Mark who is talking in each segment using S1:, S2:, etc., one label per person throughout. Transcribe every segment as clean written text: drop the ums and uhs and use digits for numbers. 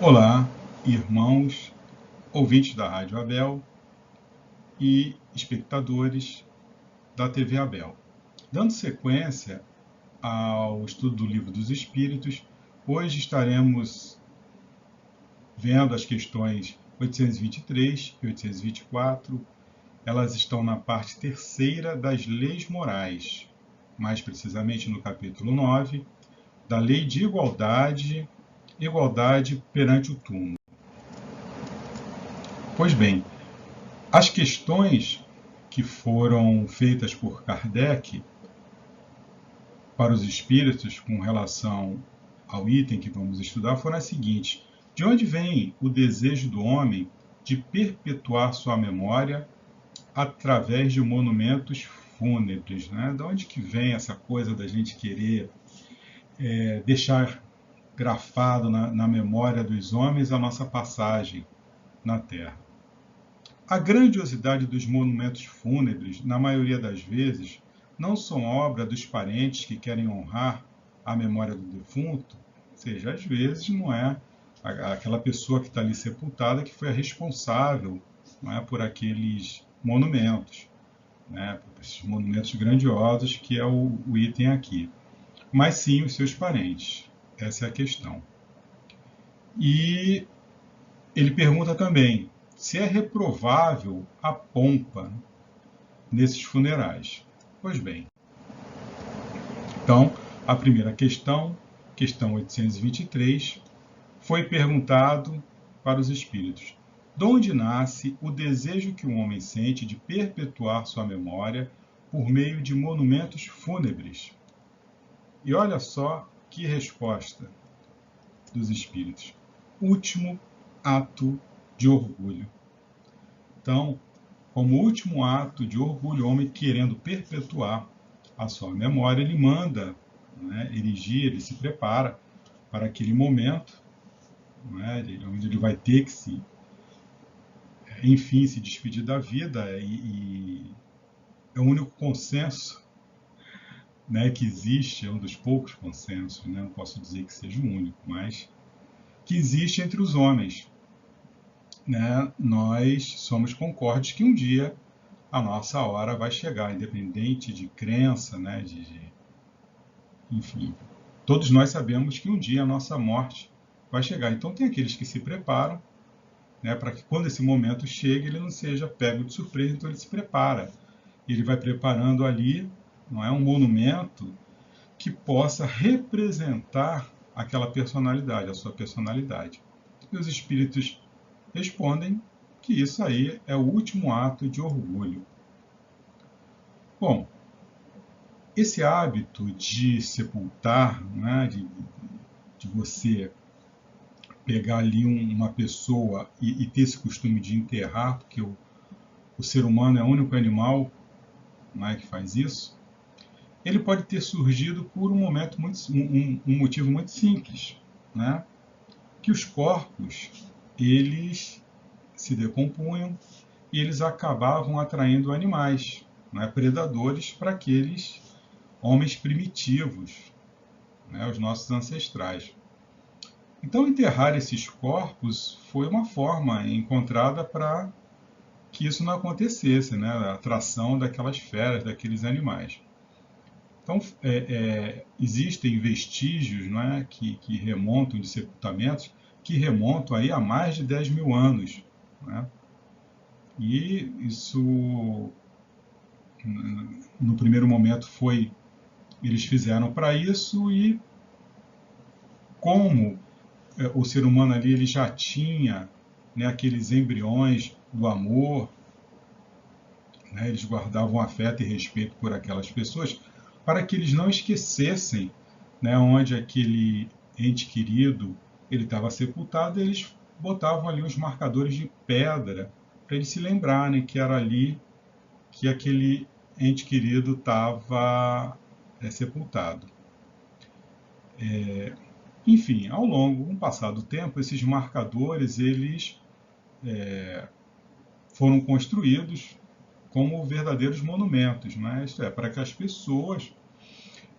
S1: Olá, irmãos, ouvintes da Rádio Abel e espectadores da TV Abel. Dando sequência ao estudo do Livro dos Espíritos, hoje estaremos vendo as questões 823 e 824. Elas estão na parte terceira das leis morais, mais precisamente no capítulo 9, da lei de igualdade perante o túmulo. Pois bem, as questões que foram feitas por Kardec para os espíritos com relação ao item que vamos estudar foram as seguintes: de onde vem o desejo do homem de perpetuar sua memória através de monumentos fúnebres, né? De onde que vem essa coisa da gente querer deixar grafado na memória dos homens a nossa passagem na Terra? A grandiosidade dos monumentos fúnebres, na maioria das vezes, não são obra dos parentes que querem honrar a memória do defunto, ou seja, às vezes não é aquela pessoa que está ali sepultada que foi a responsável, não é, por aqueles monumentos, né, por esses monumentos grandiosos que é o item aqui, mas sim os seus parentes. Essa é a questão. E ele pergunta também se é reprovável a pompa nesses funerais. Pois bem, então, a primeira questão, questão 823, foi perguntado para os espíritos: de onde nasce o desejo que o homem sente de perpetuar sua memória por meio de monumentos fúnebres? E olha só que resposta dos espíritos: último ato de orgulho. Então, como último ato de orgulho, o homem querendo perpetuar a sua memória, ele manda, né, erigir, ele se prepara para aquele momento, né, onde ele vai ter que enfim, se despedir da vida, e é o único consenso, né, que existe, é um dos poucos consensos, né, não posso dizer que seja o único, mas que existe entre os homens. Né, nós somos concordes que um dia a nossa hora vai chegar, independente de crença, né, enfim. Todos nós sabemos que um dia a nossa morte vai chegar. Então tem aqueles que se preparam, né, para que quando esse momento chegue ele não seja pego de surpresa, então ele se prepara. Ele vai preparando ali, não é, um monumento que possa representar aquela personalidade, a sua personalidade. E os espíritos respondem que isso aí é o último ato de orgulho. Bom, esse hábito de sepultar, né, de você pegar ali uma pessoa e ter esse costume de enterrar, porque o ser humano é o único animal, né, que faz isso, ele pode ter surgido por um motivo muito simples, né, que os corpos eles se decompunham e eles acabavam atraindo animais, né, predadores para aqueles homens primitivos, né, os nossos ancestrais. Então, enterrar esses corpos foi uma forma encontrada para que isso não acontecesse, né, a atração daquelas feras, daqueles animais. Então, existem vestígios, né, que remontam de sepultamentos, que remontam aí a mais de 10 mil anos. Né? E isso, no primeiro momento, eles fizeram para isso, e como o ser humano ali ele já tinha, né, aqueles embriões do amor, né, eles guardavam afeto e respeito por aquelas pessoas, para que eles não esquecessem, né, onde aquele ente querido ele estava sepultado. Eles botavam ali os marcadores de pedra para eles se lembrarem que era ali que aquele ente querido estava sepultado. Enfim, ao longo, com o passar do tempo, esses marcadores eles foram construídos como verdadeiros monumentos, né? Isto é, para que as pessoas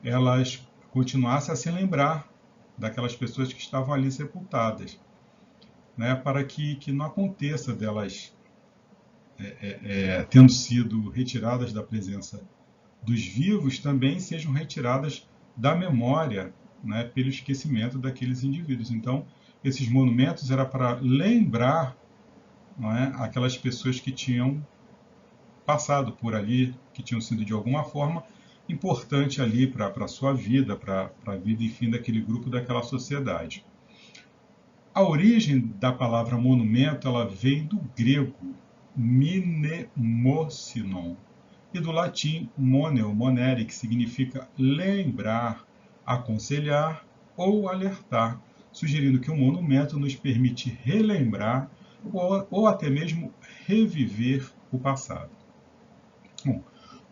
S1: elas continuassem a se lembrar daquelas pessoas que estavam ali sepultadas. né, para que não aconteça delas tendo sido retiradas da presença dos vivos, também sejam retiradas da memória, né, pelo esquecimento daqueles indivíduos. Então, esses monumentos era para lembrar, não é, aquelas pessoas que tinham passado por ali, que tinham sido de alguma forma importante ali para a sua vida, para a vida, enfim, daquele grupo, daquela sociedade. A origem da palavra monumento, ela vem do grego mnemosinon e do latim moneo, monere, que significa lembrar, aconselhar ou alertar, sugerindo que um monumento nos permite relembrar ou até mesmo reviver o passado. Bom,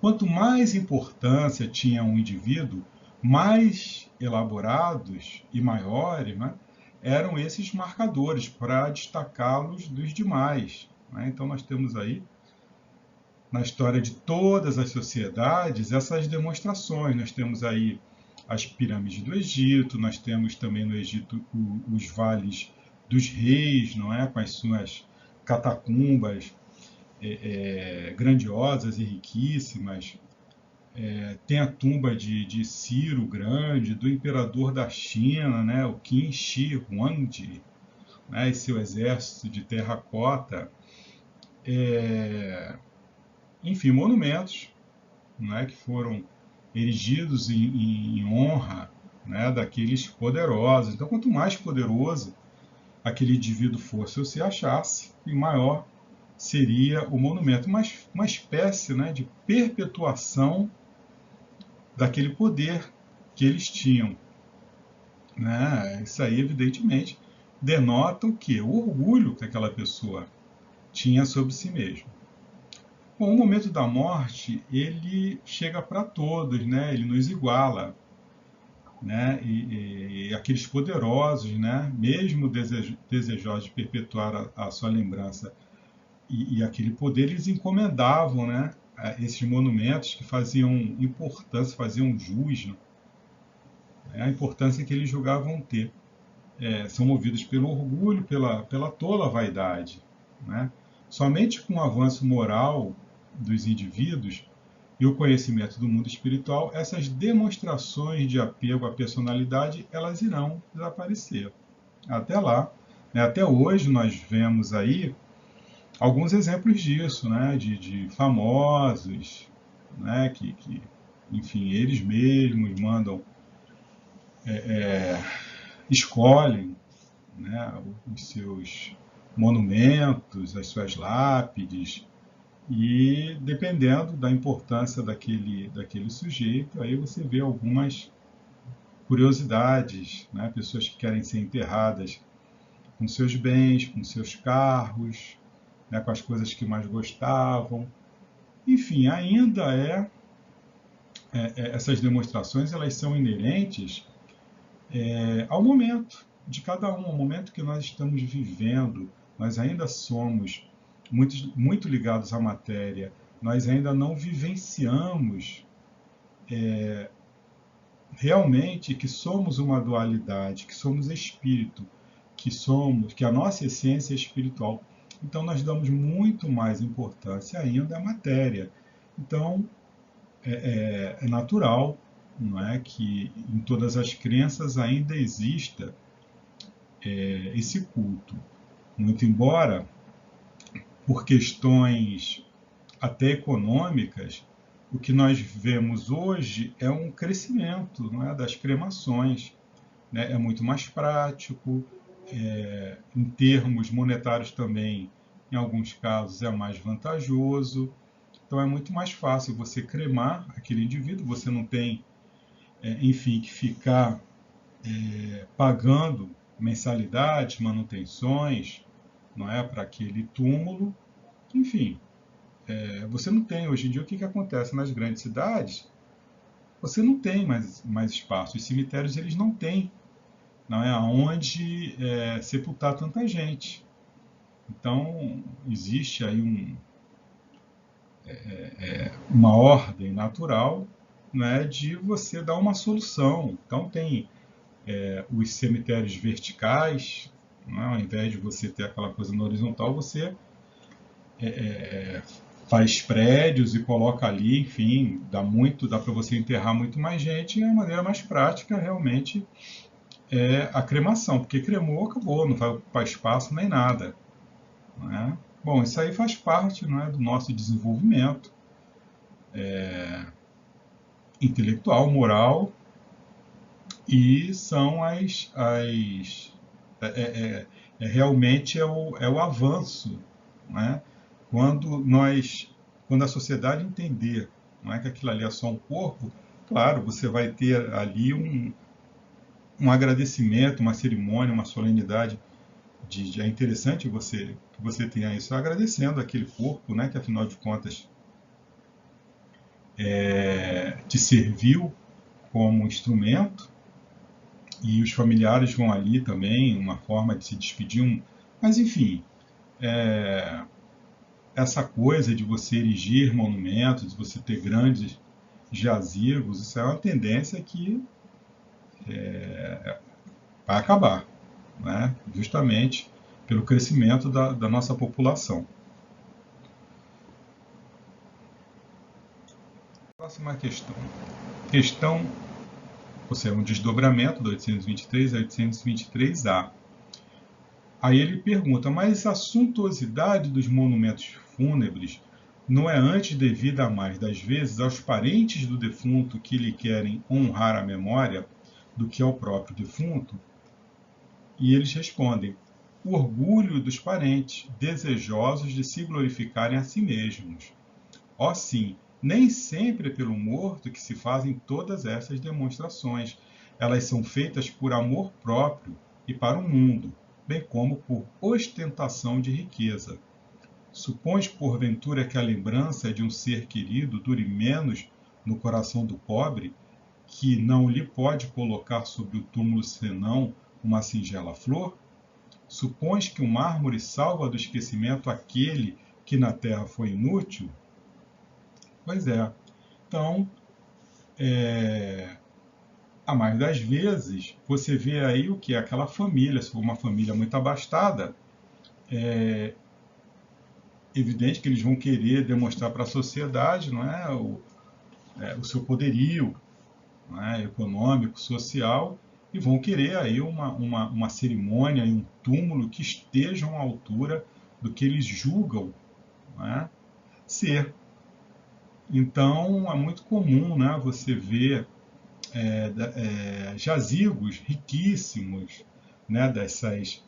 S1: quanto mais importância tinha um indivíduo, mais elaborados e maiores, né, eram esses marcadores para destacá-los dos demais, né? Então nós temos aí, na história de todas as sociedades, essas demonstrações. Nós temos aí as pirâmides do Egito, nós temos também no Egito os vales dos reis, não é? Com as suas catacumbas grandiosas e riquíssimas. Tem a tumba de Ciro o Grande, do imperador da China, né? O Qin Shi Huangdi, né? E seu exército de terracota. Enfim, monumentos, né, que foram erigidos em honra, né, daqueles poderosos. Então, quanto mais poderoso aquele indivíduo fosse ou se achasse, maior seria o monumento. Uma espécie, né, de perpetuação daquele poder que eles tinham, né? Isso aí, evidentemente, denota o quê? O orgulho que aquela pessoa tinha sobre si mesmo. Bom, o momento da morte, ele chega para todos, né? Ele nos iguala, né? E aqueles poderosos, né? Mesmo desejosos de perpetuar a sua lembrança e aquele poder, eles encomendavam, né, esses monumentos que faziam importância, faziam jus, né, a importância que eles julgavam ter. São movidos pelo orgulho, pela tola vaidade, né? Somente com o avanço moral dos indivíduos e o conhecimento do mundo espiritual, essas demonstrações de apego à personalidade, elas irão desaparecer. Até lá, né, até hoje nós vemos aí alguns exemplos disso, né, de famosos, né, enfim, eles mesmos mandam, escolhem, né, os seus monumentos, as suas lápides, e dependendo da importância daquele sujeito, aí você vê algumas curiosidades, né, pessoas que querem ser enterradas com seus bens, com seus carros, né, com as coisas que mais gostavam. Enfim, ainda essas demonstrações, elas são inerentes ao momento de cada um, ao momento que nós estamos vivendo. Nós ainda somos muito ligados à matéria, nós ainda não vivenciamos realmente que somos uma dualidade, que somos espírito, que a nossa essência é espiritual. Então nós damos muito mais importância ainda à matéria. Então é natural, não é, que em todas as crenças ainda exista esse culto. Muito embora, por questões até econômicas, o que nós vemos hoje é um crescimento, não é, das cremações. Né? É muito mais prático, em termos monetários também, em alguns casos, é mais vantajoso. Então é muito mais fácil você cremar aquele indivíduo, você não tem, enfim, que ficar pagando mensalidades, manutenções, não é, para aquele túmulo. Enfim, você não tem. Hoje em dia, o que acontece nas grandes cidades? Você não tem mais espaço. Os cemitérios, eles não têm, não é, aonde sepultar tanta gente. Então, existe aí uma ordem natural, né, de você dar uma solução. Então, tem os cemitérios verticais, Né? Ao invés de você ter aquela coisa na horizontal, você faz prédios e coloca ali, enfim, dá para você enterrar muito mais gente, e a maneira mais prática realmente é a cremação, porque cremou, acabou, não vai ocupar espaço nem nada. Né? Bom, isso aí faz parte, não é, do nosso desenvolvimento intelectual, moral, e são realmente é o avanço, né? Quando nós, quando a sociedade entender, não é que aquilo ali é só um corpo, claro, você vai ter ali um agradecimento, uma cerimônia, uma solenidade é interessante que você tenha isso agradecendo aquele corpo, né, que afinal de contas te serviu como instrumento, e os familiares vão ali também, uma forma de se despedir. Mas, enfim, essa coisa de você erigir monumentos, de você ter grandes jazigos, isso é uma tendência que vai acabar, né? Justamente pelo crescimento da nossa população. Próxima questão. Questão, ou seja, um desdobramento do 823 a 823A. Aí ele pergunta, mas a suntuosidade dos monumentos fúnebres não é antes devida mais das vezes aos parentes do defunto que lhe querem honrar a memória do que ao próprio defunto? E eles respondem, o orgulho dos parentes, desejosos de se glorificarem a si mesmos. Ó sim, nem sempre é pelo morto que se fazem todas essas demonstrações. Elas são feitas por amor próprio e para o mundo, bem como por ostentação de riqueza. Supões, porventura, que a lembrança de um ser querido dure menos no coração do pobre, que não lhe pode colocar sobre o túmulo senão uma singela flor? Supões que o mármore salva do esquecimento aquele que na terra foi inútil? Pois é. Então, a mais das vezes, você vê aí o que é aquela família, se for uma família muito abastada, evidente que eles vão querer demonstrar para a sociedade, não é, o seu poderio, não é, econômico, social, e vão querer aí uma cerimônia e um túmulo que estejam à altura do que eles julgam, não é, ser. Então, é muito comum, né, você ver jazigos riquíssimos, né, dessas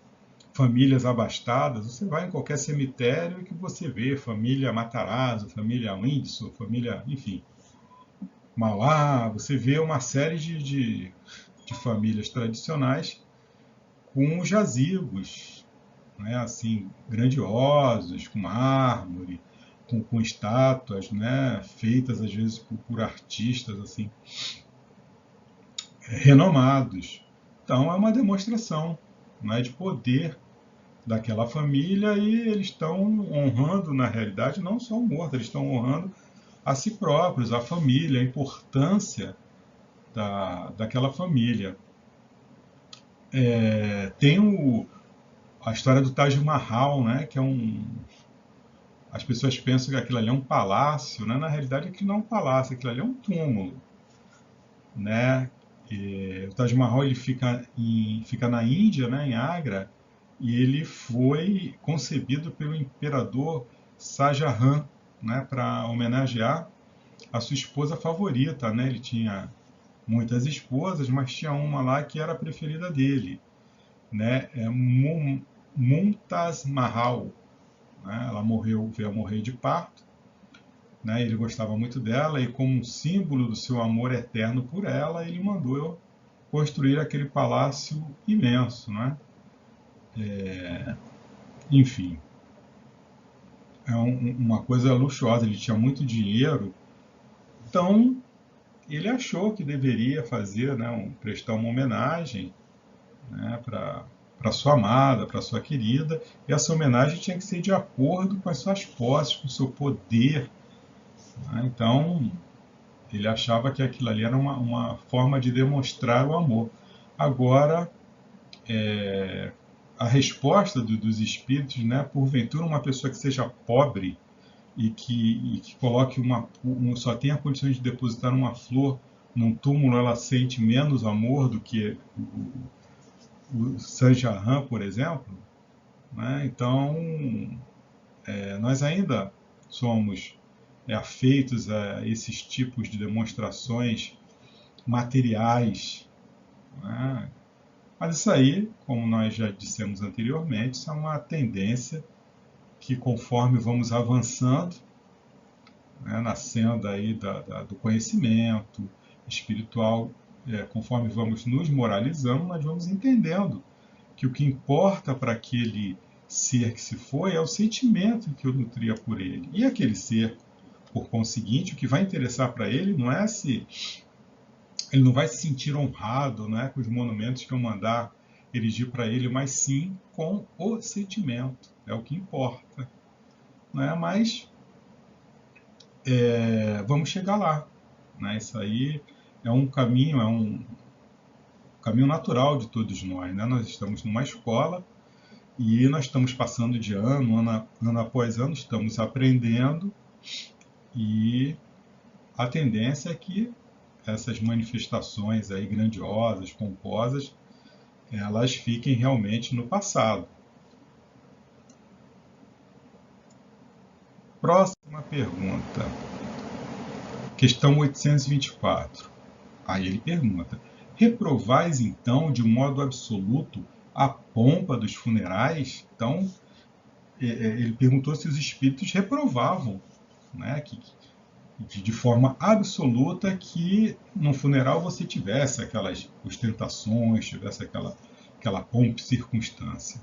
S1: famílias abastadas. Você vai em qualquer cemitério que você vê família Matarazzo, família Windsor, família, enfim, Mauá, você vê uma série de famílias tradicionais com jazigos, né, assim, grandiosos, com mármore, com estátuas, né, feitas às vezes por artistas assim renomados. Então é uma demonstração, né, de poder daquela família, e eles estão honrando, na realidade, não só o morto, eles estão honrando a si próprios, a família, a importância daquela família. Tem a história do Taj Mahal, né, que é as pessoas pensam que aquilo ali é um palácio, né? Na realidade aquilo não é um palácio, aquilo ali é um túmulo, né? O Taj Mahal ele fica na Índia, né, em Agra, e ele foi concebido pelo imperador Shah Jahan, né, para homenagear a sua esposa favorita, né? Ele tinha muitas esposas, mas tinha uma lá que era a preferida dele, né? Mumtaz Mahal, né? Ela veio a morrer de parto, né? Ele gostava muito dela, e como um símbolo do seu amor eterno por ela, ele mandou construir aquele palácio imenso, né? Enfim, é uma coisa luxuosa. Ele tinha muito dinheiro, então ele achou que deveria fazer, né, prestar uma homenagem, né, para sua amada, para sua querida, e essa homenagem tinha que ser de acordo com as suas posses, com o seu poder, né? Então ele achava que aquilo ali era uma forma de demonstrar o amor. Agora, a resposta dos espíritos, né? Porventura uma pessoa que seja pobre e que coloque só tenha a condição de depositar uma flor num túmulo, ela sente menos amor do que o Saint Germain, por exemplo, né? Então, nós ainda somos afeitos a esses tipos de demonstrações materiais, né? Mas isso aí, como nós já dissemos anteriormente, isso é uma tendência que, conforme vamos avançando, né, na senda aí do conhecimento espiritual, conforme vamos nos moralizando, nós vamos entendendo que o que importa para aquele ser que se foi é o sentimento que eu nutria por ele. E aquele ser, por conseguinte, o que vai interessar para ele não é se ele não vai se sentir honrado, né, com os monumentos que eu mandar erigir para ele, mas sim com o sentimento. É o que importa. Né? Mas vamos chegar lá. Né? Isso aí é um caminho natural de todos nós. Né? Nós estamos numa escola e nós estamos passando de ano após ano, estamos aprendendo, e a tendência é que essas manifestações aí grandiosas, pomposas, elas fiquem realmente no passado. Próxima pergunta. Questão 824. Aí ele pergunta: reprovais então de modo absoluto a pompa dos funerais? Então, ele perguntou se os espíritos reprovavam, né, de forma absoluta, que no funeral você tivesse aquelas ostentações, tivesse aquela pompa e circunstância.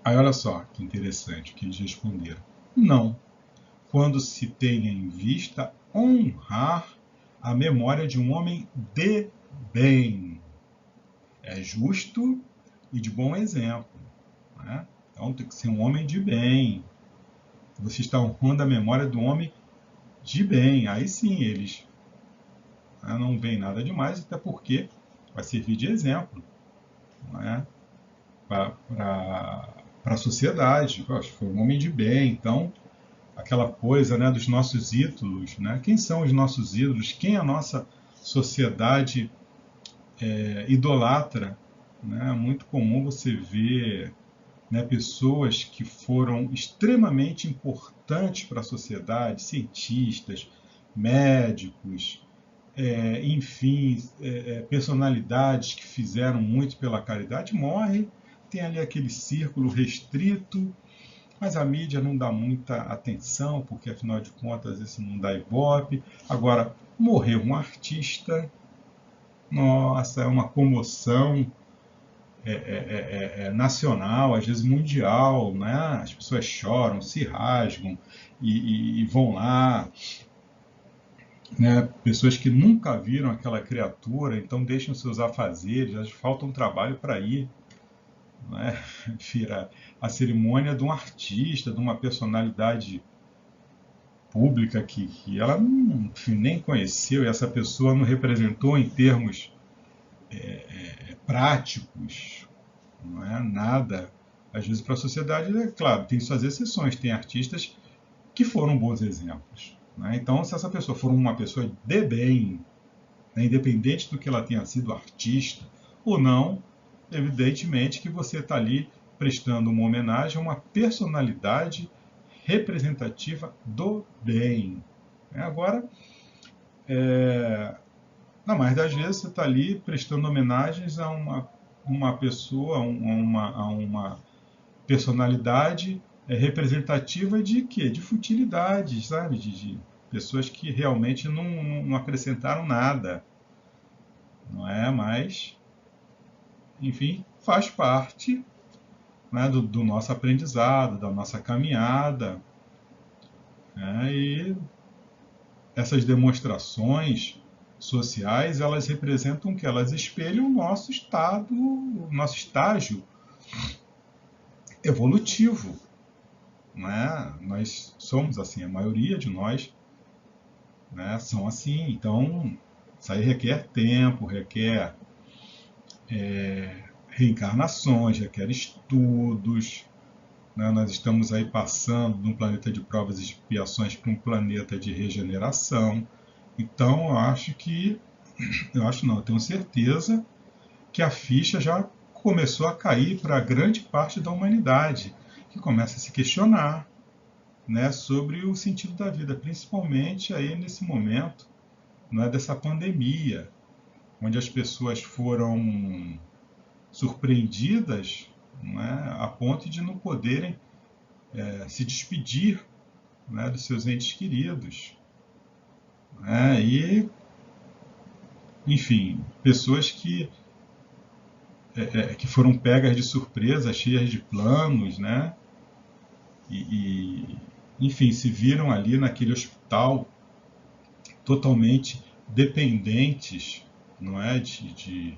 S1: Aí olha só que interessante que eles responderam: não, quando se tenha em vista honrar a memória de um homem de bem. É justo e de bom exemplo. Né? Então tem que ser um homem de bem. Você está honrando a memória do homem de bem. Aí sim, eles não veem nada demais, até porque vai servir de exemplo, né? Para a sociedade. Foi um homem de bem. Então, aquela coisa, né, dos nossos ídolos, né? Quem são os nossos ídolos? Quem a nossa sociedade idolatra? Né? É muito comum você ver, né, pessoas que foram extremamente importantes para a sociedade, cientistas, médicos, enfim, personalidades que fizeram muito pela caridade, morrem, tem ali aquele círculo restrito, mas a mídia não dá muita atenção, porque afinal de contas isso não dá ibope. Agora, morreu um artista, nossa, é uma comoção nacional, às vezes mundial, né? As pessoas choram, se rasgam e vão lá, né? Pessoas que nunca viram aquela criatura, então deixam seus afazeres, elas faltam trabalho para ir, né? Vira a cerimônia de um artista, de uma personalidade pública que ela não, enfim, nem conheceu, e essa pessoa não representou em termos práticos, não é nada. Às vezes para a sociedade, claro, tem suas exceções, tem artistas que foram bons exemplos. Né? Então, se essa pessoa for uma pessoa de bem, né, independente do que ela tenha sido artista ou não, evidentemente que você está ali prestando uma homenagem a uma personalidade representativa do bem. Agora, na maioria das vezes você está ali prestando homenagens a uma pessoa, a uma personalidade representativa de quê? De futilidades, sabe? De pessoas que realmente não acrescentaram nada. Não é? Mas, enfim, faz parte, né, do nosso aprendizado, da nossa caminhada. Né? E essas demonstrações sociais, elas representam o que? Elas espelham o nosso estado, o nosso estágio evolutivo. Né? Nós somos assim, a maioria de nós, né, são assim. Então, isso aí requer tempo, requer reencarnações, requer estudos, né? Nós estamos aí passando de um planeta de provas e expiações para um planeta de regeneração. Então, eu tenho certeza que a ficha já começou a cair para grande parte da humanidade, que começa a se questionar, né, sobre o sentido da vida, principalmente aí nesse momento, né, dessa pandemia, onde as pessoas foram surpreendidas, né, a ponto de não poderem se despedir, né, dos seus entes queridos. Né, e, enfim, pessoas que foram pegas de surpresa, cheias de planos, né, e, enfim, se viram ali naquele hospital totalmente dependentes, não é, de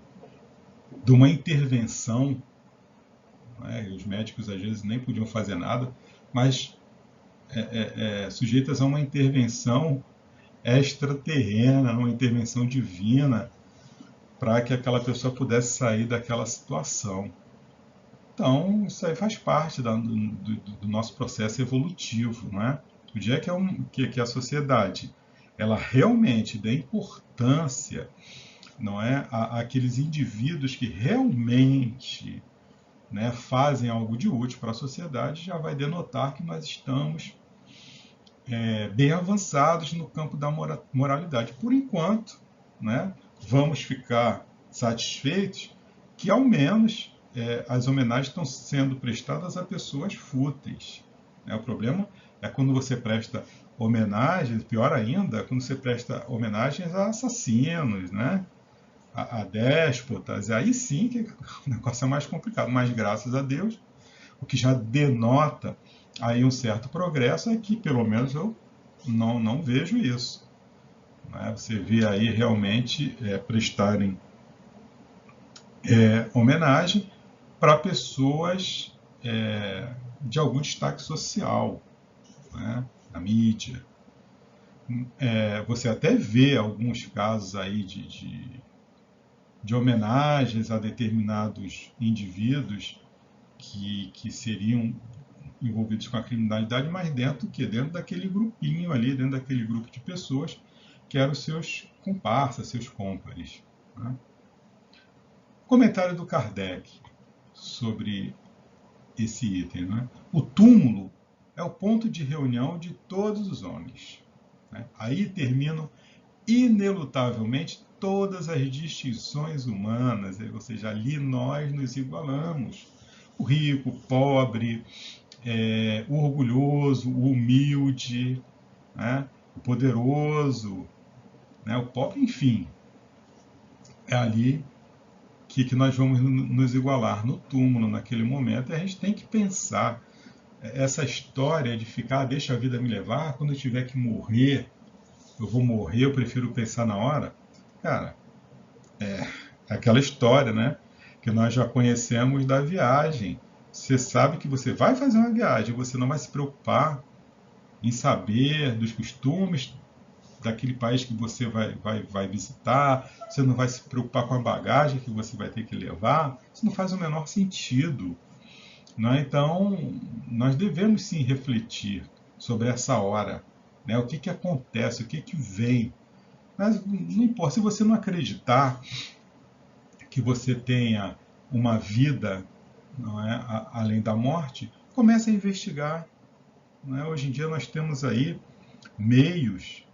S1: uma intervenção, não é? Os médicos às vezes nem podiam fazer nada, mas sujeitas a uma intervenção extraterrena, uma intervenção divina, para que aquela pessoa pudesse sair daquela situação. Então, isso aí faz parte do nosso processo evolutivo, não é? O dia que a sociedade ela realmente dá importância, não é, àqueles indivíduos que realmente, né, fazem algo de útil para a sociedade, já vai denotar que nós estamos bem avançados no campo da moralidade. Por enquanto, né, vamos ficar satisfeitos que, ao menos, as homenagens estão sendo prestadas a pessoas fúteis. Né? O problema é quando você presta homenagens, pior ainda, quando você presta homenagens a assassinos, né? A déspotas, aí sim que o negócio é mais complicado. Mas, graças a Deus, o que já denota aí um certo progresso é que, pelo menos, eu não vejo isso. Né? Você vê aí realmente prestarem homenagem para pessoas de algum destaque social, né? Na mídia. Você até vê alguns casos aí de homenagens a determinados indivíduos que seriam envolvidos com a criminalidade, mas dentro daquele grupinho ali, dentro daquele grupo de pessoas que eram seus comparsas, seus cúmplices. Né? Comentário do Kardec sobre esse item. Né? O túmulo é o ponto de reunião de todos os homens. Né? Aí terminam inelutavelmente todas as distinções humanas, ou seja, ali nós nos igualamos. O rico, o pobre, o orgulhoso, o humilde, né? O poderoso, né? O pobre, enfim. É ali que nós vamos nos igualar no túmulo, naquele momento, e a gente tem que pensar essa história de ficar, deixa a vida me levar, quando eu tiver que morrer, eu vou morrer, eu prefiro pensar na hora. Cara, é aquela história, né? Que nós já conhecemos da viagem. Você sabe que você vai fazer uma viagem, você não vai se preocupar em saber dos costumes daquele país que você vai visitar, você não vai se preocupar com a bagagem que você vai ter que levar, isso não faz o menor sentido. Né? Então, nós devemos sim refletir sobre essa hora, né? O que acontece, o que vem. Mas não importa, se você não acreditar que você tenha uma vida, não é, além da morte, comece a investigar. Não é? Hoje em dia nós temos aí meios,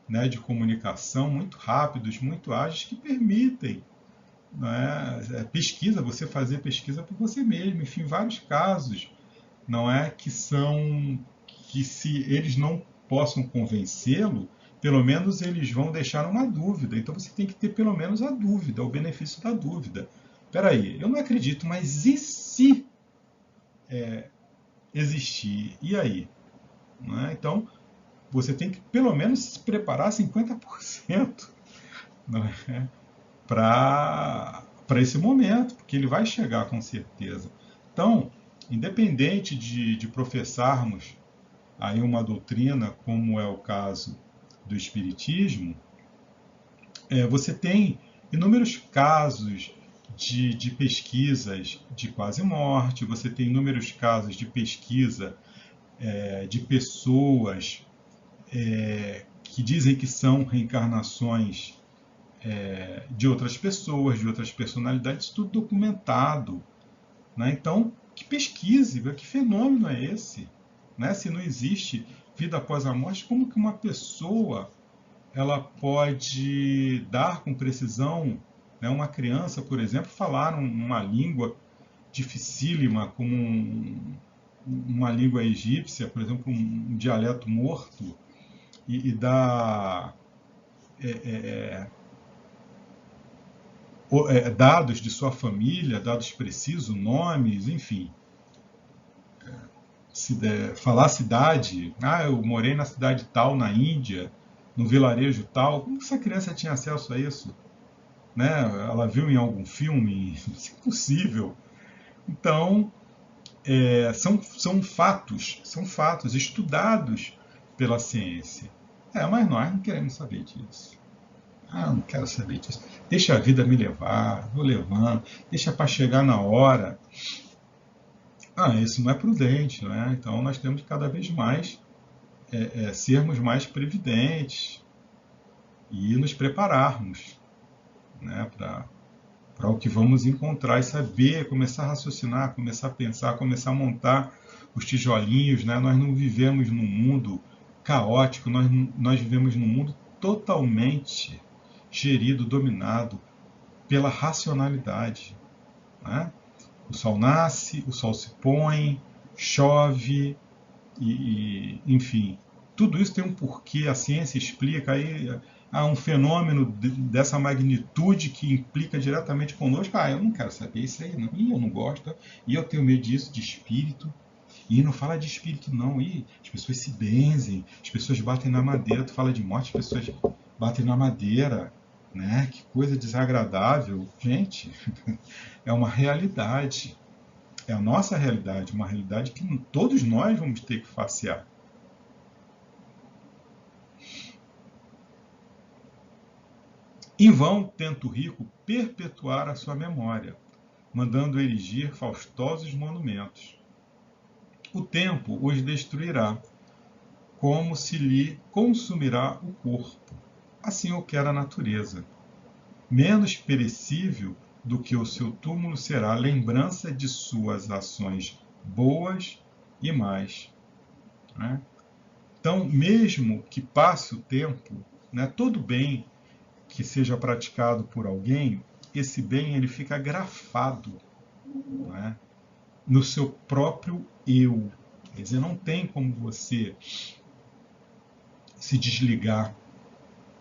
S1: né, de comunicação muito rápidos, muito ágeis, que permitem, não é, pesquisa, você fazer pesquisa por você mesmo, enfim, vários casos, não é, que se eles não possam convencê-lo, pelo menos eles vão deixar uma dúvida. Então você tem que ter pelo menos a dúvida, o benefício da dúvida. Espera aí, eu não acredito, mas e se existir? E aí? Não é? Então, você tem que pelo menos se preparar 50%, não é? Para esse momento, porque ele vai chegar com certeza. Então, independente de professarmos aí uma doutrina, como é o caso do Espiritismo, você tem inúmeros casos de pesquisas de quase morte, você tem inúmeros casos de pesquisa de pessoas que dizem que são reencarnações de outras pessoas, de outras personalidades, tudo documentado. Né? Então, que pesquise, que fenômeno é esse? Né? Se não existe vida após a morte, como que uma pessoa ela pode dar com precisão, né, uma criança, por exemplo, falar uma língua dificílima, como uma língua egípcia, por exemplo, um dialeto morto, e dar dados de sua família, dados precisos, nomes, enfim. Falar cidade, eu morei na cidade tal, na Índia, no vilarejo tal. Como que essa criança tinha acesso a isso? Né? Ela viu em algum filme? Isso é impossível. Então, são fatos estudados pela ciência. Mas nós não queremos saber disso. Eu não quero saber disso. Deixa a vida me levar, vou levando, deixa para chegar na hora. Isso não é prudente, né? Então nós temos que cada vez mais sermos mais previdentes e nos prepararmos, né, para o que vamos encontrar e saber, começar a raciocinar, começar a pensar, começar a montar os tijolinhos. Né? Nós não vivemos num mundo caótico, nós vivemos num mundo totalmente gerido, dominado pela racionalidade. Né? O sol nasce, o sol se põe, chove, enfim, tudo isso tem um porquê, a ciência explica, aí há um fenômeno dessa magnitude que implica diretamente conosco. Eu não quero saber isso aí, não. Eu não gosto, e eu tenho medo disso, de espírito, e não fala de espírito não, as pessoas se benzem, as pessoas batem na madeira, tu fala de morte, as pessoas batem na madeira, né? Que coisa desagradável. Gente, é uma realidade, é a nossa realidade, uma realidade que todos nós vamos ter que facear. Em vão tenta o rico perpetuar a sua memória, mandando erigir faustosos monumentos. O tempo os destruirá, como se lhe consumirá o corpo. Assim o quer a natureza. Menos perecível do que o seu túmulo será a lembrança de suas ações boas e más. Né? Então, mesmo que passe o tempo, né, todo bem que seja praticado por alguém, esse bem ele fica grafado, né, no seu próprio eu. Quer dizer, não tem como você se desligar,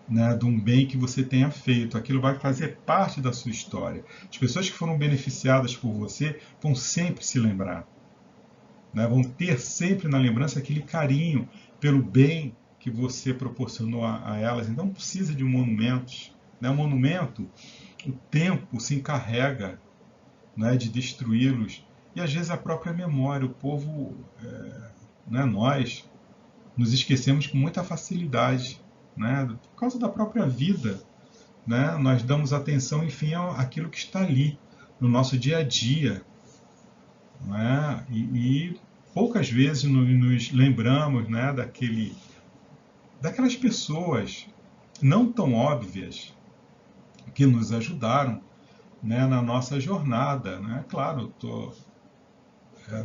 S1: né, de um bem que você tenha feito. Aquilo vai fazer parte da sua história. As pessoas que foram beneficiadas por você vão sempre se lembrar, né, vão ter sempre na lembrança aquele carinho pelo bem que você proporcionou a elas. Então não precisa de monumentos. Né? O monumento, o tempo se encarrega, né, de destruí-los. E às vezes a própria memória, o povo, né, nós nos esquecemos com muita facilidade, né, por causa da própria vida. Né, nós damos atenção, enfim, àquilo que está ali, no nosso dia a dia. Né, e poucas vezes nos lembramos, né, daquelas pessoas não tão óbvias que nos ajudaram, né, na nossa jornada. Né? Claro,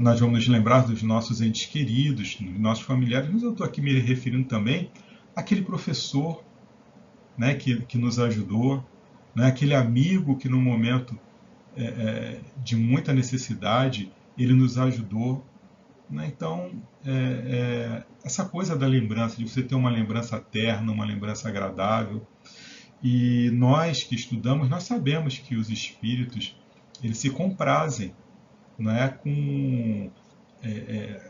S1: nós vamos nos lembrar dos nossos entes queridos, dos nossos familiares, mas eu estou aqui me referindo também àquele professor, né, que nos ajudou, né, aquele amigo que no momento de muita necessidade ele nos ajudou. Né? Então, essa coisa da lembrança, de você ter uma lembrança terna, uma lembrança agradável. E nós que estudamos, nós sabemos que os espíritos eles se comprazem, né, com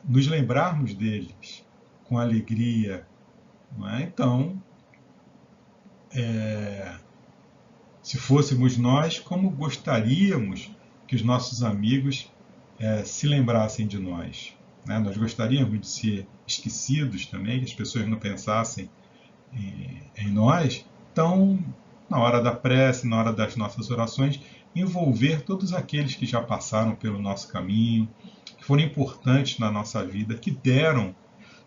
S1: nos lembrarmos deles com alegria. Né? Então, se fôssemos nós, como gostaríamos que os nossos amigos se lembrassem de nós. Né? Nós gostaríamos de ser esquecidos também, que as pessoas não pensassem em nós. Então, na hora da prece, na hora das nossas orações, envolver todos aqueles que já passaram pelo nosso caminho, que foram importantes na nossa vida, que deram,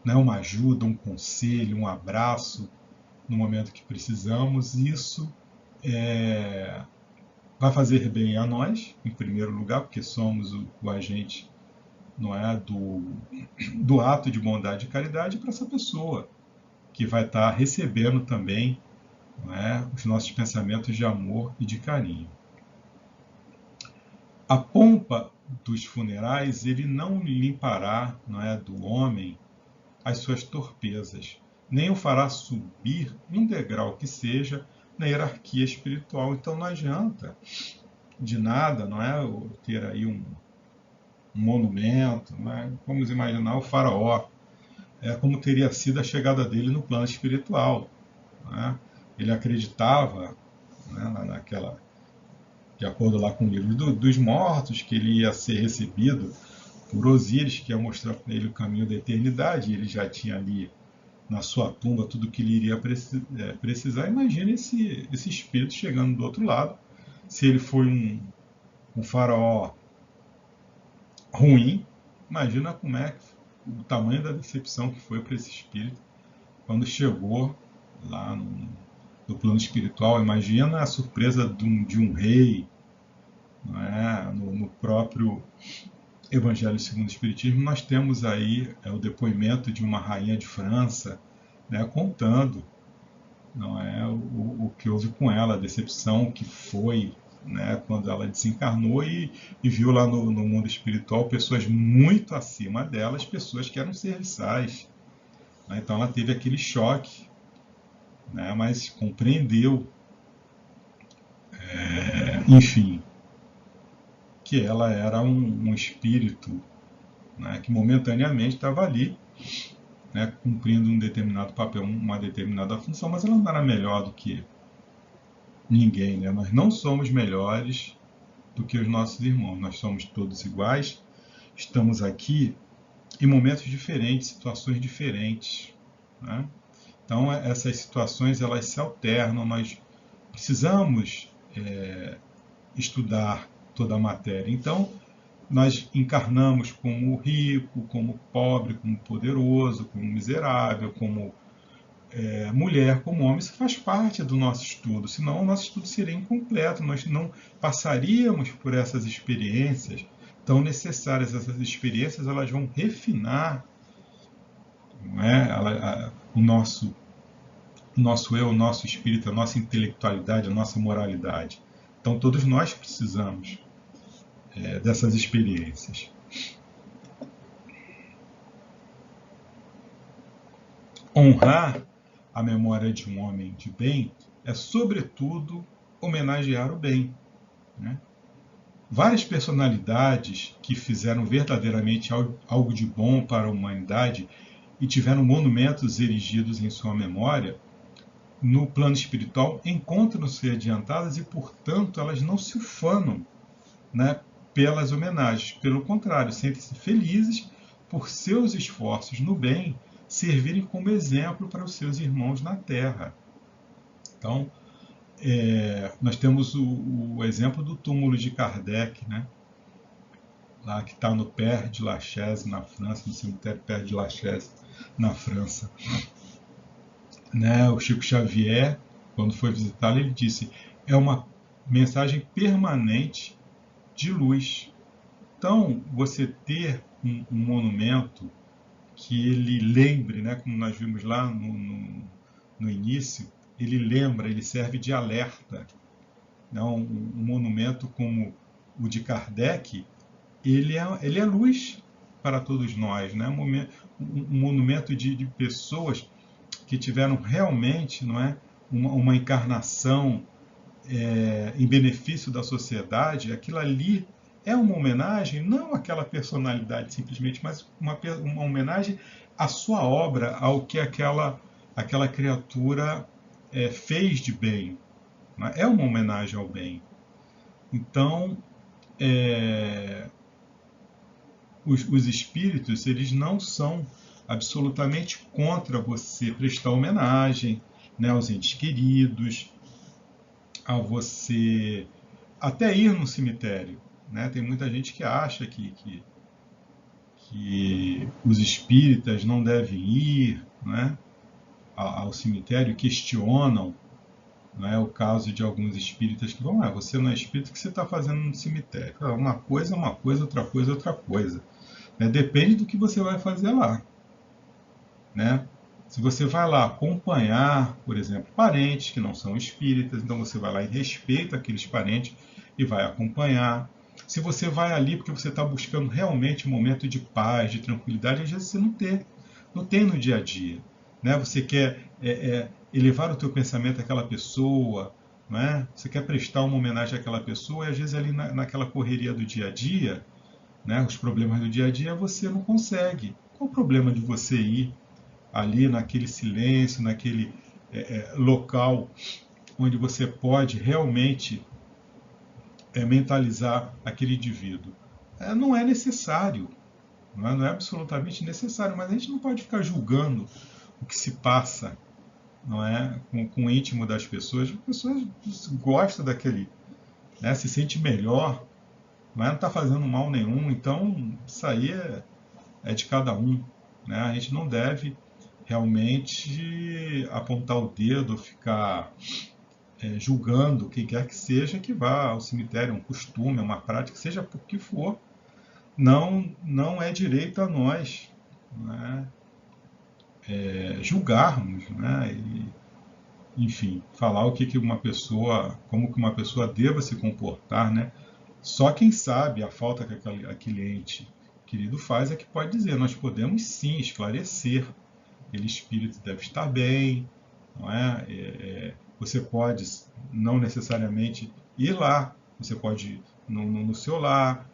S1: né, uma ajuda, um conselho, um abraço no momento que precisamos. Isso vai fazer bem a nós, em primeiro lugar, porque somos o agente, não é, do ato de bondade e caridade para essa pessoa, que vai estar recebendo também, não é, os nossos pensamentos de amor e de carinho. A pompa dos funerais, ele não limpará, não é, do homem as suas torpezas, nem o fará subir um degrau que seja na hierarquia espiritual. Então não adianta de nada, não é, ter aí um monumento, não é? Vamos imaginar o faraó, como teria sido a chegada dele no plano espiritual, não é? Ele acreditava, né, naquela, de acordo lá com o livro dos mortos, que ele ia ser recebido por Osíris, que ia mostrar para ele o caminho da eternidade. Ele já tinha ali na sua tumba tudo o que ele iria precisar. Imagine esse espírito chegando do outro lado. Se ele foi um faraó ruim, imagina como é o tamanho da decepção que foi para esse espírito quando chegou lá no plano espiritual. Imagina a surpresa de um rei, não é? No próprio Evangelho segundo o Espiritismo, nós temos aí o depoimento de uma rainha de França, né, contando, não é, o que houve com ela, a decepção que foi, né, quando ela desencarnou e viu lá no mundo espiritual pessoas muito acima delas, pessoas que eram serviçais, né? Então ela teve aquele choque, né, mas compreendeu, enfim, que ela era um espírito, né, que momentaneamente estava ali, né, cumprindo um determinado papel, uma determinada função, mas ela não era melhor do que ninguém, né? Nós não somos melhores do que os nossos irmãos, nós somos todos iguais, estamos aqui em momentos diferentes, situações diferentes, né? Então essas situações elas se alternam, nós precisamos estudar toda a matéria. Então nós encarnamos como rico, como pobre, como poderoso, como miserável, como mulher, como homem. Isso faz parte do nosso estudo, senão o nosso estudo seria incompleto, nós não passaríamos por essas experiências tão necessárias. Essas experiências elas vão refinar, não é? O nosso eu, o nosso espírito, a nossa intelectualidade, a nossa moralidade. Então todos nós precisamos dessas experiências. Honrar a memória de um homem de bem é, sobretudo, homenagear o bem, né? Várias personalidades que fizeram verdadeiramente algo de bom para a humanidade e tiveram monumentos erigidos em sua memória, no plano espiritual, encontram-se adiantadas e, portanto, elas não se ufanam, né, pelas homenagens. Pelo contrário, sentem-se felizes por seus esforços no bem servirem como exemplo para os seus irmãos na Terra. Então, nós temos o exemplo do túmulo de Kardec, né? Lá que está no Père de Lachaise, na França, no cemitério Père de Lachaise, na França. Né? O Chico Xavier, quando foi visitá-lo, ele disse: é uma mensagem permanente de luz. Então, você ter um monumento que ele lembre, né, como nós vimos lá no início, ele lembra, ele serve de alerta. Não, um monumento como o de Kardec, ele é luz para todos nós, né? Um monumento de pessoas que tiveram realmente, não é, uma encarnação em benefício da sociedade. Aquilo ali é uma homenagem, não àquela personalidade simplesmente, mas uma homenagem à sua obra, ao que aquela criatura fez de bem. Né? É uma homenagem ao bem. Então, os espíritos, eles não são absolutamente contra você prestar homenagem, né, aos entes queridos, a você até ir no cemitério, né? Tem muita gente que acha que os espíritas não devem ir, né, ao cemitério, questionam, né, o caso de alguns espíritas que vão, você não é espírita, o que você está fazendo no cemitério? Uma coisa é uma coisa, outra coisa é outra coisa. Né? Depende do que você vai fazer lá. Né? Se você vai lá acompanhar, por exemplo, parentes que não são espíritas, então você vai lá e respeita aqueles parentes e vai acompanhar. Se você vai ali porque você está buscando realmente um momento de paz, de tranquilidade, às vezes você não tem no dia a dia. Né? Você quer elevar o teu pensamento àquela pessoa, né? Você quer prestar uma homenagem àquela pessoa e às vezes ali naquela correria do dia a dia, né? Os problemas do dia a dia, você não consegue. Qual o problema de você ir ali naquele silêncio, naquele local onde você pode realmente mentalizar aquele indivíduo? Não é necessário, não é absolutamente necessário, mas a gente não pode ficar julgando o que se passa, não é, com o íntimo das pessoas. As pessoas gostam daquele, né, se sente melhor, não está fazendo mal nenhum, então isso aí é de cada um. Né? A gente não deve realmente apontar o dedo, ficar julgando quem quer que seja que vá ao cemitério, um costume, uma prática, seja por que for, não é direito a nós, né, julgarmos, né, e, enfim, falar o que uma pessoa, como que uma pessoa deva se comportar, né? Só quem sabe a falta que aquele ente querido faz é que pode dizer. Nós podemos sim esclarecer. Aquele espírito deve estar bem, não é? Você pode não necessariamente ir lá, você pode ir no seu lar,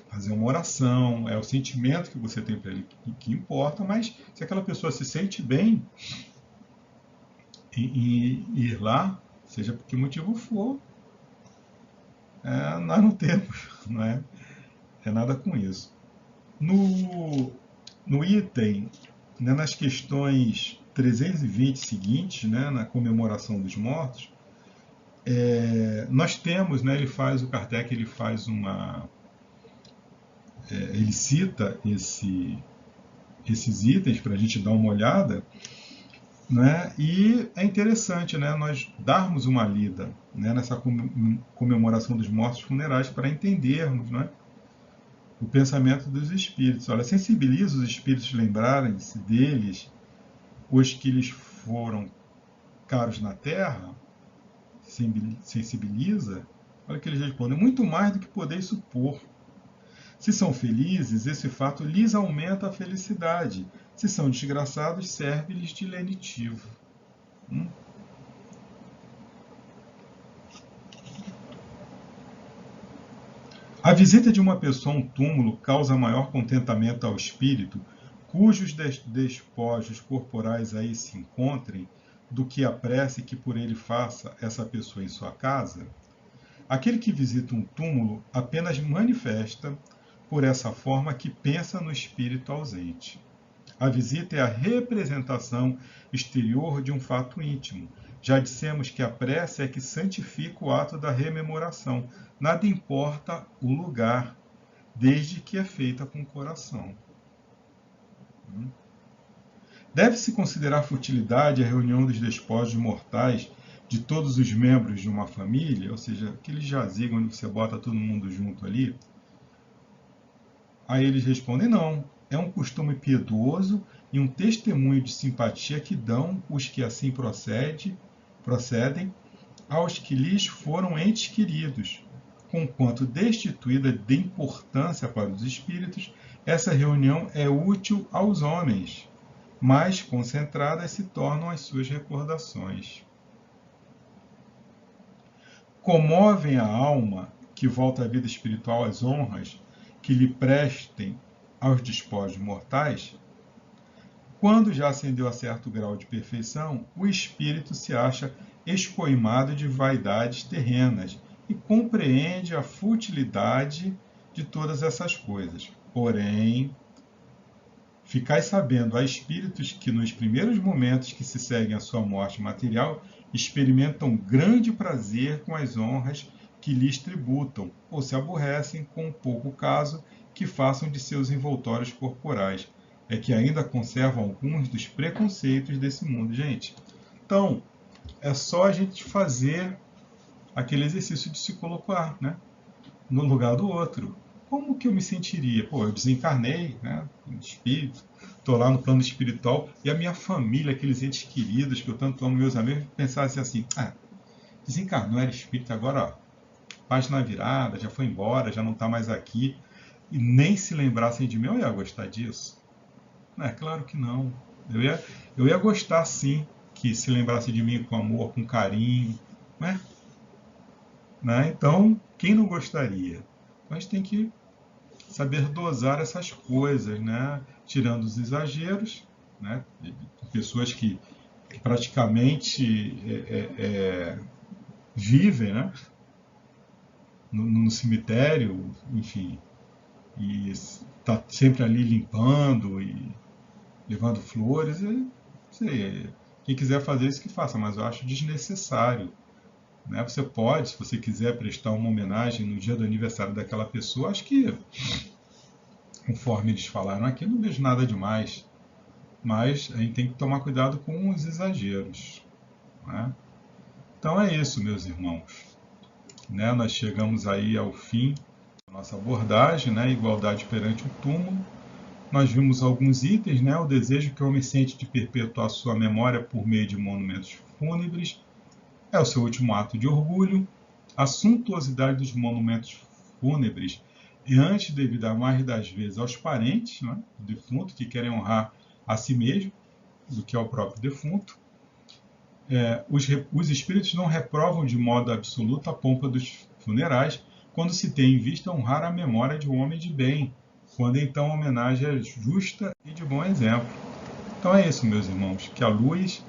S1: fazer uma oração, é o sentimento que você tem para ele que importa, mas se aquela pessoa se sente bem em ir lá, seja por que motivo for, nós não temos, não é nada com isso. No item, né, nas questões 320 seguintes, né, na comemoração dos mortos, nós temos, né, o Kardec ele faz ele cita esses itens para a gente dar uma olhada, né, e é interessante, né, nós darmos uma lida, né, nessa comemoração dos mortos funerais para entendermos, né, o pensamento dos espíritos. Olha, sensibiliza os espíritos lembrarem-se deles, os que lhes foram caros na terra, sensibiliza. Olha o que eles respondem: muito mais do que podeis supor. Se são felizes, esse fato lhes aumenta a felicidade. Se são desgraçados, serve-lhes de lenitivo. A visita de uma pessoa a um túmulo causa maior contentamento ao espírito, cujos despojos corporais aí se encontrem, do que a prece que por ele faça essa pessoa em sua casa? Aquele que visita um túmulo apenas manifesta, por essa forma, que pensa no espírito ausente. A visita é a representação exterior de um fato íntimo. Já dissemos que a prece é que santifica o ato da rememoração. Nada importa o lugar, desde que é feita com o coração. Deve-se considerar futilidade a reunião dos despojos mortais de todos os membros de uma família, ou seja, aquele jazigo onde você bota todo mundo junto ali? Aí eles respondem: não, é um costume piedoso e um testemunho de simpatia que dão os que assim procedem aos que lhes foram entes queridos. Conquanto destituída de importância para os espíritos, essa reunião é útil aos homens, mais concentradas se tornam as suas recordações. Comovem a alma que volta à vida espiritual as honras que lhe prestem aos despojos mortais? Quando já ascendeu a certo grau de perfeição, o espírito se acha escoimado de vaidades terrenas e compreende a futilidade de todas essas coisas. Porém, ficai sabendo, há espíritos que nos primeiros momentos que se seguem à sua morte material experimentam grande prazer com as honras que lhes tributam, ou se aborrecem com pouco caso que façam de seus envoltórios corporais. É que ainda conservam alguns dos preconceitos desse mundo, gente. Então, é só a gente fazer aquele exercício de se colocar, né, no lugar do outro. Como que eu me sentiria? Pô, eu desencarnei, né, em espírito, estou lá no plano espiritual, e a minha família, aqueles entes queridos que eu tanto amo, meus amigos, pensassem assim, desencarnou, era espírito, agora, ó, página virada, já foi embora, já não está mais aqui, e nem se lembrassem de mim, eu ia gostar disso? É claro que não. Eu ia gostar, sim, que se lembrasse de mim com amor, com carinho, né? Então, quem não gostaria? A gente tem que saber dosar essas coisas, né? Tirando os exageros, né? De pessoas que praticamente vivem, né? No cemitério, enfim, e está sempre ali limpando e levando flores. E, sei, quem quiser fazer isso que faça, mas eu acho desnecessário. Né? Você pode, se você quiser prestar uma homenagem no dia do aniversário daquela pessoa, acho que, conforme eles falaram aqui, não vejo nada demais. Mas a gente tem que tomar cuidado com os exageros. Né? Então é isso, meus irmãos. Né? Nós chegamos aí ao fim da nossa abordagem, né? Igualdade perante o túmulo. Nós vimos alguns itens, né? O desejo que o homem sente de perpetuar sua memória por meio de monumentos fúnebres é o seu último ato de orgulho. A suntuosidade dos monumentos fúnebres é antes devida mais das vezes aos parentes, né, do defunto, que querem honrar a si mesmo do que ao próprio defunto. Os espíritos não reprovam de modo absoluto a pompa dos funerais quando se tem em vista honrar a memória de um homem de bem, quando então a homenagem é justa e de bom exemplo. Então é isso, meus irmãos, que a luz,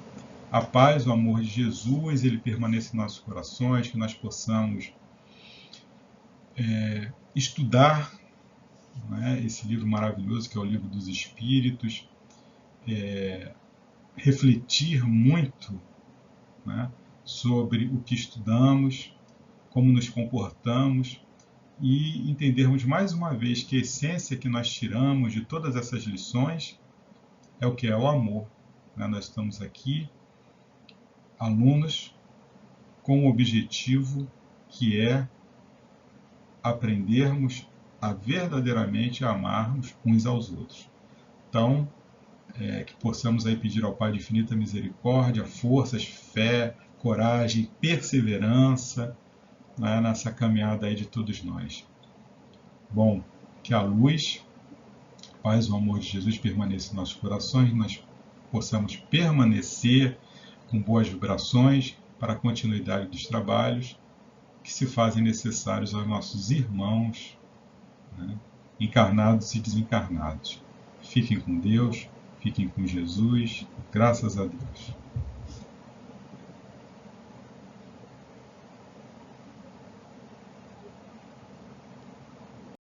S1: a paz, o amor de Jesus, ele permaneça em nossos corações, que nós possamos estudar, né, esse livro maravilhoso que é o Livro dos Espíritos, refletir muito, né, sobre o que estudamos, como nos comportamos e entendermos mais uma vez que a essência que nós tiramos de todas essas lições é o que é o amor. Né? Nós estamos aqui, alunos, com o objetivo que é aprendermos a verdadeiramente amarmos uns aos outros. Então, que possamos aí pedir ao Pai de infinita misericórdia, forças, fé, coragem, perseverança, né, nessa caminhada aí de todos nós. Bom, que a luz, a paz, o amor de Jesus permaneça em nossos corações, nós possamos permanecer com boas vibrações para a continuidade dos trabalhos que se fazem necessários aos nossos irmãos, né, encarnados e desencarnados. Fiquem com Deus, fiquem com Jesus, graças a Deus.